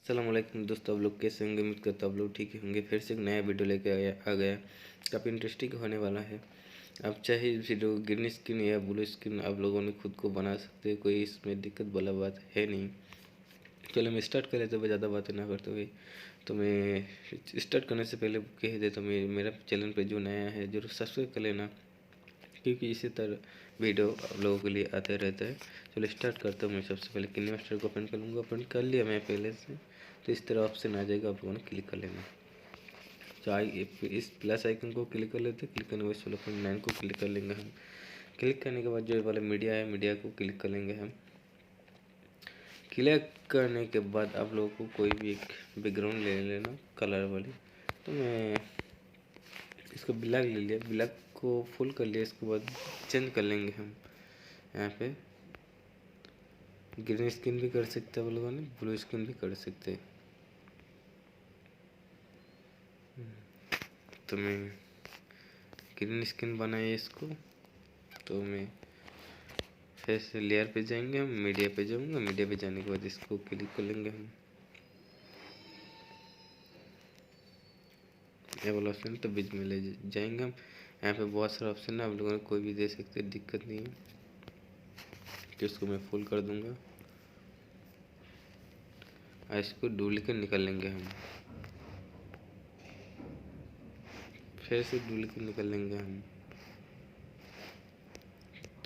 अस्सलाम वालेकुम दोस्तों, आप लोग कैसे होंगे? उम्मीद करता हूँ आप लोग ठीक ही होंगे। फिर से एक नया वीडियो लेके आ गया। काफ़ी इंटरेस्टिंग होने वाला है। आप चाहे वीडियो ग्रीन स्क्रीन या ब्लू स्क्रीन आप लोगों ने खुद को बना सकते हैं, कोई इसमें दिक्कत वाला बात है नहीं। चलो मैं स्टार्ट कर लेते हुए, ज़्यादा बातें ना करते हुए। तो मैं स्टार्ट करने से पहले कह देता हूँ, मेरा चैनल पर जो नया है जरूर सब्सक्राइब कर लेना, क्योंकि इसी तरह वीडियो आप लोगों के लिए आते रहता है। चलो स्टार्ट करता हूँ। मैं सबसे पहले किनेमास्टर को ओपन कर लूँगा। ओपन कर लिया मैं पहले से, तो इस तरह ऑप्शन आ जाएगा, आप लोगों ने क्लिक कर लेना। तो इस प्लस आइकन को क्लिक कर लेते हैं। क्लिक करने के बाद 16.9 को क्लिक कर लेंगे हम। क्लिक करने के बाद जो वाला मीडिया है, मीडिया को क्लिक कर लेंगे हम। क्लिक करने के बाद आप लोगों को कोई भी एक बैकग्राउंड ले लेना कलर वाली। तो मैं इसको ब्लैक ले लिया, ब्लैक को फुल कर लिया। इसके बाद चेंज कर लेंगे हम। यहाँ पे ग्रीन स्क्रीन भी कर सकते हैं आप लोगों ने, ब्लू स्क्रीन भी कर सकते हैं। तो मैं ग्रीन स्क्रीन बनाए इसको। तो मैं फिर से लेयर पे जाएंगे हम, मीडिया पे जाऊंगा। मीडिया पे जाने के बाद इसको क्लिक कर लेंगे हम। ये वाला ऑप्शन तो बीच में ले जाएंगे हम। यहाँ पे बहुत सारा ऑप्शन है, आप लोगों ने कोई भी दे सकते हैं, दिक्कत नहीं है। तो इसको मैं फुल कर दूंगा और इसको डुप्लीकेट निकाल लेंगे हम। फिर से डुप्लीकेट निकाल लेंगे हम।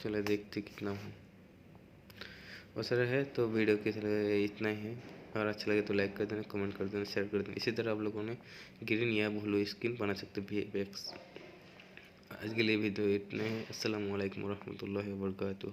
चलो देखते कितना हो। और सर है तो वीडियो के इतना ही है। और अच्छा लगे तो लाइक कर देना, कमेंट कर देना, शेयर कर देना। इसी तरह आप लोगों ने ग्रीन या ब्लू स्क्रीन बना सकते हैं। आज के लिए वीडियो इतने हैं। अस्सलामु अलैकुम रहमतुल्लाहि व बरकातुहू।